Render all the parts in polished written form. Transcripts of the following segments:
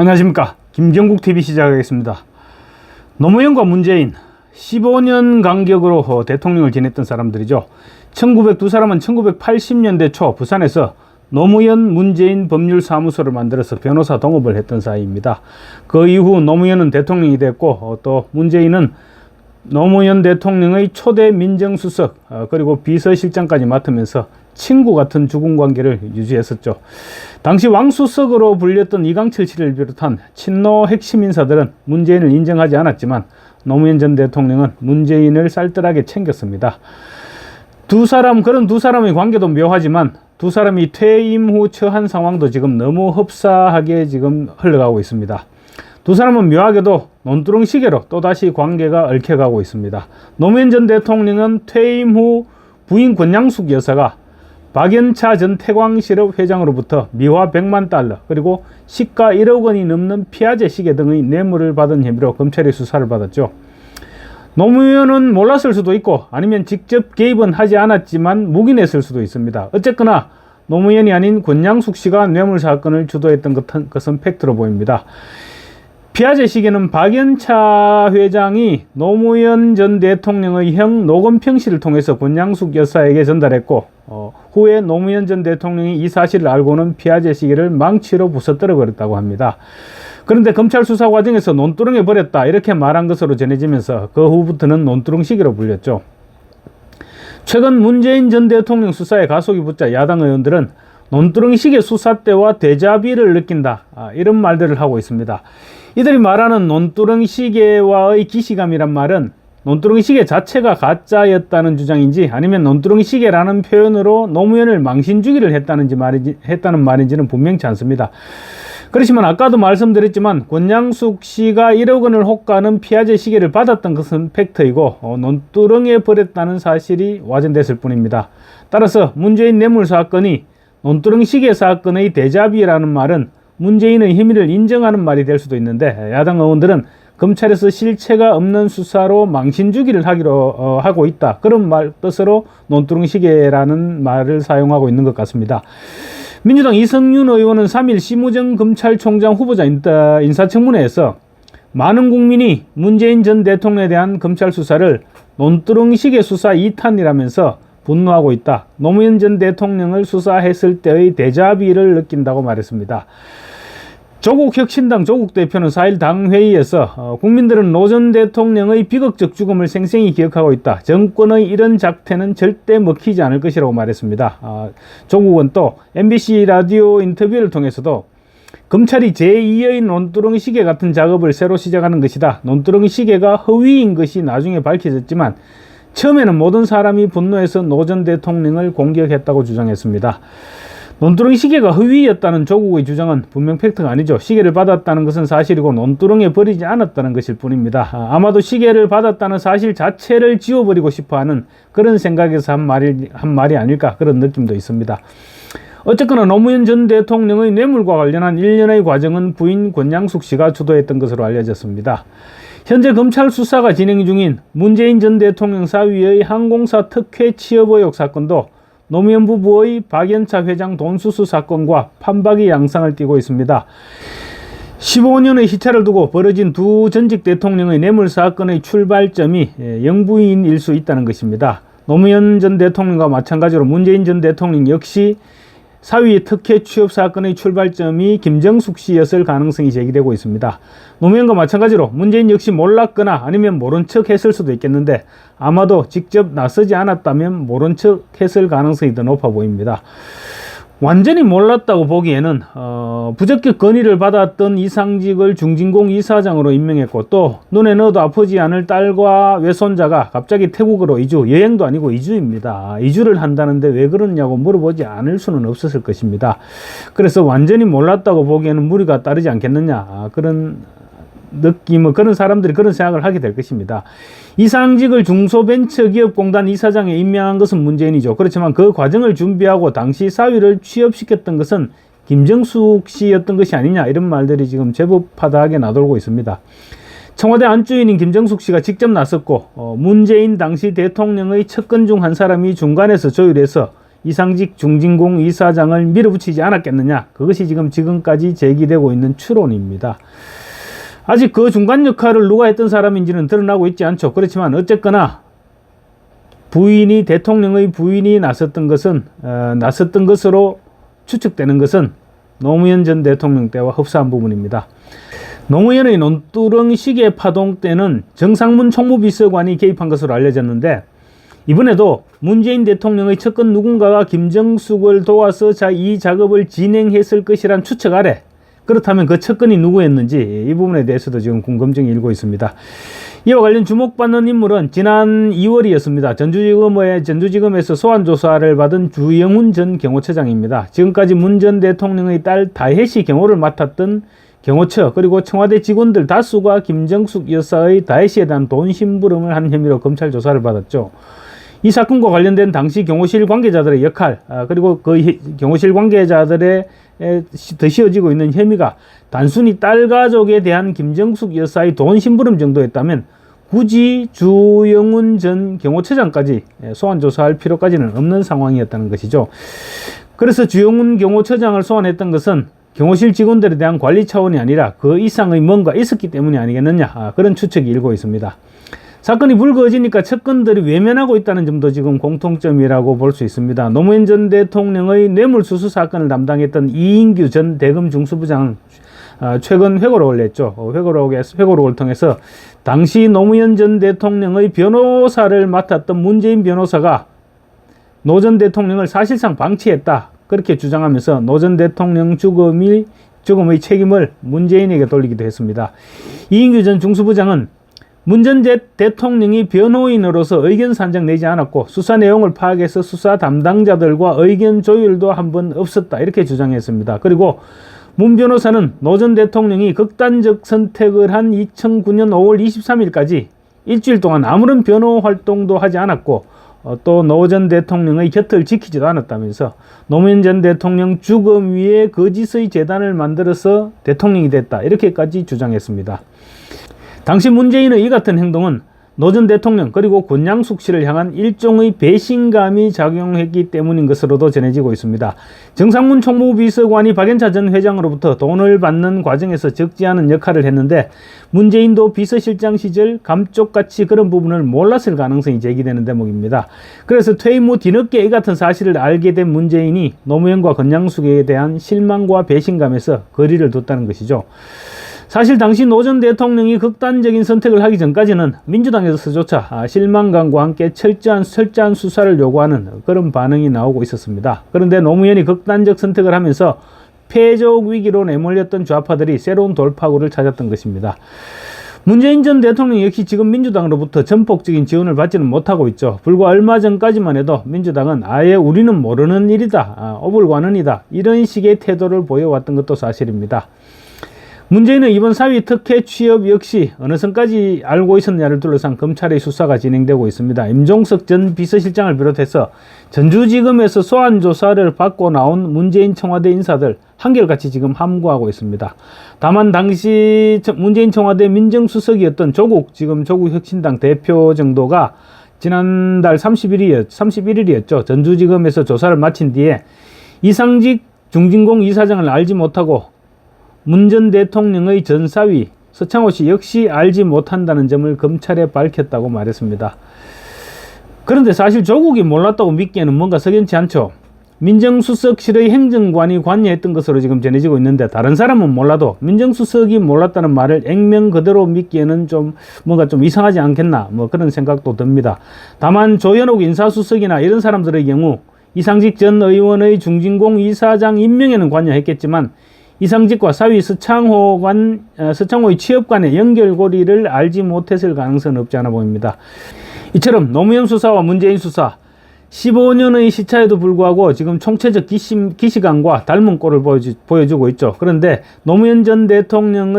안녕하십니까. 김경국TV 시작하겠습니다. 노무현과 문재인 15년 간격으로 대통령을 지냈던 사람들이죠. 두 사람은 1980년대 초 부산에서 노무현 문재인 법률사무소를 만들어서 변호사 동업을 했던 사이입니다. 그 이후 노무현은 대통령이 됐고 또 문재인은 노무현 대통령의 초대 민정수석 그리고 비서실장까지 맡으면서 친구 같은 죽음관계를 유지했었죠. 당시 왕수석으로 불렸던 이강철 씨를 비롯한 친노 핵심 인사들은 문재인을 인정하지 않았지만 노무현 전 대통령은 문재인을 쌀뜰하게 챙겼습니다. 그런 두 사람의 관계도 묘하지만 두 사람이 퇴임 후 처한 상황도 지금 너무 흡사하게 지금 흘러가고 있습니다. 두 사람은 묘하게도 논두렁 시계로 또다시 관계가 얽혀가고 있습니다. 노무현 전 대통령은 퇴임 후 부인 권양숙 여사가 박연차 전 태광실업 회장으로부터 미화 100만 달러 그리고 시가 1억 원이 넘는 피아제 시계 등의 뇌물을 받은 혐의로 검찰의 수사를 받았죠. 노무현은 몰랐을 수도 있고 아니면 직접 개입은 하지 않았지만 묵인했을 수도 있습니다. 어쨌거나 노무현이 아닌 권양숙 씨가 뇌물 사건을 주도했던 것은 팩트로 보입니다. 피아제 시계는 박연차 회장이 노무현 전 대통령의 형 노건평 씨를 통해서 권양숙 여사에게 전달했고 후에 노무현 전 대통령이 이 사실을 알고는 피아제 시계를 망치로 부서뜨려 버렸다고 합니다. 그런데 검찰 수사 과정에서 논두렁에 버렸다 이렇게 말한 것으로 전해지면서 그 후부터는 논두렁 시계로 불렸죠. 최근 문재인 전 대통령 수사에 가속이 붙자 야당 의원들은 논두렁 시계 수사 때와 데자비를 느낀다 이런 말들을 하고 있습니다. 이들이 말하는 논두렁 시계와의 기시감이란 말은 논두렁 시계 자체가 가짜였다는 주장인지 아니면 논두렁 시계라는 표현으로 노무현을 망신주기를 했다는 말인지는 분명치 않습니다. 그렇지만 아까도 말씀드렸지만 권양숙 씨가 1억 원을 호가하는 피아제 시계를 받았던 것은 팩트이고 논두렁에 버렸다는 사실이 와전됐을 뿐입니다. 따라서 문재인 뇌물 사건이 논두렁 시계 사건의 데자비라는 말은 문재인의 혐의를 인정하는 말이 될 수도 있는데 야당 의원들은 검찰에서 실체가 없는 수사로 망신주기를 하고 있다. 그런 뜻으로 논두렁 시계라는 말을 사용하고 있는 것 같습니다. 민주당 이성윤 의원은 3일 심우정 검찰총장 후보자 인사청문회에서 많은 국민이 문재인 전 대통령에 대한 검찰 수사를 논두렁 시계 수사 2탄이라면서 분노하고 있다. 노무현 전 대통령을 수사했을 때의 데자비를 느낀다고 말했습니다. 조국 혁신당 조국 대표는 4일 당회의에서 국민들은 노 전 대통령의 비극적 죽음을 생생히 기억하고 있다. 정권의 이런 작태는 절대 먹히지 않을 것이라고 말했습니다. 조국은 또 MBC 라디오 인터뷰를 통해서도 검찰이 제2의 논두렁 시계 같은 작업을 새로 시작하는 것이다. 논두렁 시계가 허위인 것이 나중에 밝혀졌지만 처음에는 모든 사람이 분노해서 노 전 대통령을 공격했다고 주장했습니다. 논두렁 시계가 허위였다는 조국의 주장은 분명 팩트가 아니죠. 시계를 받았다는 것은 사실이고 논두렁에 버리지 않았다는 것일 뿐입니다. 아마도 시계를 받았다는 사실 자체를 지워버리고 싶어하는 그런 생각에서 한 말이 아닐까 그런 느낌도 있습니다. 어쨌거나 노무현 전 대통령의 뇌물과 관련한 일련의 과정은 부인 권양숙 씨가 주도했던 것으로 알려졌습니다. 현재 검찰 수사가 진행 중인 문재인 전 대통령 사위의 항공사 특혜 취업 의혹 사건도 노무현 부부의 박연차 회장 돈수수 사건과 판박이 양상을 띠고 있습니다. 15년의 시차를 두고 벌어진 두 전직 대통령의 뇌물 사건의 출발점이 영부인일 수 있다는 것입니다. 노무현 전 대통령과 마찬가지로 문재인 전 대통령 역시 사위의 특혜 취업 사건의 출발점이 김정숙 씨였을 가능성이 제기되고 있습니다. 노무현과 마찬가지로 문재인 역시 몰랐거나 아니면 모른 척 했을 수도 있겠는데 아마도 직접 나서지 않았다면 모른 척 했을 가능성이 더 높아 보입니다. 완전히 몰랐다고 보기에는 부적격 건의를 받았던 이상직을 중진공 이사장으로 임명했고 또 눈에 넣어도 아프지 않을 딸과 외손자가 갑자기 태국으로 이주, 여행도 아니고 이주입니다. 이주를 한다는데 왜 그러냐고 물어보지 않을 수는 없었을 것입니다. 그래서 완전히 몰랐다고 보기에는 무리가 따르지 않겠느냐 그런 그런 사람들이 그런 생각을 하게 될 것입니다. 이상직을 중소벤처기업공단 이사장에 임명한 것은 문재인이죠. 그렇지만 그 과정을 준비하고 당시 사위를 취업시켰던 것은 김정숙 씨였던 것이 아니냐 이런 말들이 지금 제법 파다하게 나돌고 있습니다. 청와대 안주인인 김정숙 씨가 직접 나섰고 문재인 당시 대통령의 측근 중 한 사람이 중간에서 조율해서 이상직 중진공 이사장을 밀어붙이지 않았겠느냐. 그것이 지금까지 제기되고 있는 추론입니다. 아직 그 중간 역할을 누가 했던 사람인지는 드러나고 있지 않죠. 그렇지만 어쨌거나 대통령의 부인이 나섰던 것으로 추측되는 것은 노무현 전 대통령 때와 흡사한 부분입니다. 노무현의 논두렁 시계 파동 때는 정상문 총무비서관이 개입한 것으로 알려졌는데, 이번에도 문재인 대통령의 측근 누군가가 김정숙을 도와서 이 작업을 진행했을 것이란 추측 아래, 그렇다면 그 측근이 누구였는지 이 부분에 대해서도 지금 궁금증이 일고 있습니다. 이와 관련 주목받는 인물은 지난 2월이었습니다. 전주지검에서 소환조사를 받은 주영훈 전 경호처장입니다. 지금까지 문 전 대통령의 딸 다혜씨 경호를 맡았던 경호처, 그리고 청와대 직원들 다수가 김정숙 여사의 다혜씨에 대한 돈 심부름을 한 혐의로 검찰 조사를 받았죠. 이 사건과 관련된 당시 경호실 관계자들의 역할, 그리고 그 경호실 관계자들의 씌워지고 있는 혐의가 단순히 딸 가족에 대한 김정숙 여사의 돈 심부름 정도였다면 굳이 주영훈 전 경호처장까지 소환조사할 필요까지는 없는 상황이었다는 것이죠. 그래서 주영훈 경호처장을 소환했던 것은 경호실 직원들에 대한 관리 차원이 아니라 그 이상의 뭔가 있었기 때문이 아니겠느냐, 그런 추측이 일고 있습니다. 사건이 불거지니까 측근들이 외면하고 있다는 점도 지금 공통점이라고 볼 수 있습니다. 노무현 전 대통령의 뇌물수수 사건을 담당했던 이인규 전 대검 중수부장 최근 회고록을 냈죠. 회고록을 통해서 당시 노무현 전 대통령의 변호사를 맡았던 문재인 변호사가 노 전 대통령을 사실상 방치했다, 그렇게 주장하면서 노 전 대통령 죽음의 책임을 문재인에게 돌리기도 했습니다. 이인규 전 중수부장은 문 전 대통령이 변호인으로서 의견 산정 내지 않았고 수사 내용을 파악해서 수사 담당자들과 의견 조율도 한 번 없었다, 이렇게 주장했습니다. 그리고 문 변호사는 노 전 대통령이 극단적 선택을 한 2009년 5월 23일까지 일주일 동안 아무런 변호 활동도 하지 않았고 또 노 전 대통령의 곁을 지키지도 않았다면서 노무현 전 대통령 죽음 위에 거짓의 재단을 만들어서 대통령이 됐다, 이렇게까지 주장했습니다. 당시 문재인의 이 같은 행동은 노 전 대통령 그리고 권양숙 씨를 향한 일종의 배신감이 작용했기 때문인 것으로도 전해지고 있습니다. 정상문 총무비서관이 박연차 전 회장으로부터 돈을 받는 과정에서 적지 않은 역할을 했는데 문재인도 비서실장 시절 감쪽같이 그런 부분을 몰랐을 가능성이 제기되는 대목입니다. 그래서 퇴임 후 뒤늦게 이 같은 사실을 알게 된 문재인이 노무현과 권양숙에 대한 실망과 배신감에서 거리를 뒀다는 것이죠. 사실 당시 노 전 대통령이 극단적인 선택을 하기 전까지는 민주당에서조차 실망감과 함께 철저한 수사를 요구하는 그런 반응이 나오고 있었습니다. 그런데 노무현이 극단적 선택을 하면서 패족 위기로 내몰렸던 좌파들이 새로운 돌파구를 찾았던 것입니다. 문재인 전 대통령 역시 지금 민주당으로부터 전폭적인 지원을 받지는 못하고 있죠. 불과 얼마 전까지만 해도 민주당은 아예 우리는 모르는 일이다, 오불관언이다, 이런 식의 태도를 보여왔던 것도 사실입니다. 문재인은 이번 사위 특혜 취업 역시 어느 선까지 알고 있었냐를 둘러싼 검찰의 수사가 진행되고 있습니다. 임종석 전 비서실장을 비롯해서 전주지검에서 소환조사를 받고 나온 문재인 청와대 인사들 한결같이 지금 함구하고 있습니다. 다만 당시 문재인 청와대 민정수석이었던 조국 혁신당 대표 정도가 지난달 31일이었죠. 전주지검에서 조사를 마친 뒤에 이상직 중진공 이사장을 알지 못하고 문 전 대통령의 전사위 서창호 씨 역시 알지 못한다는 점을 검찰에 밝혔다고 말했습니다. 그런데 사실 조국이 몰랐다고 믿기에는 뭔가 석연치 않죠. 민정수석실의 행정관이 관여했던 것으로 지금 전해지고 있는데 다른 사람은 몰라도 민정수석이 몰랐다는 말을 액면 그대로 믿기에는 뭔가 좀 이상하지 않겠나, 그런 생각도 듭니다. 다만 조현옥 인사수석이나 이런 사람들의 경우 이상직 전 의원의 중진공 이사장 임명에는 관여했겠지만 이상직과 사위 서창호의 취업 간의 연결고리를 알지 못했을 가능성은 없지 않아 보입니다. 이처럼 노무현 수사와 문재인 수사 15년의 시차에도 불구하고 지금 총체적 기시감과 닮은 꼴을 보여주고 있죠. 그런데 노무현 전 대통령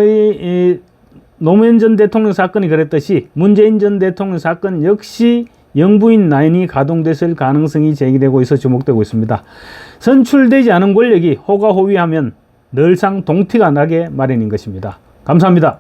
사건이 그랬듯이 문재인 전 대통령 사건 역시 영부인 라인이 가동됐을 가능성이 제기되고 있어 주목되고 있습니다. 선출되지 않은 권력이 호가호위하면 늘상 동티가 나게 마련인 것입니다. 감사합니다.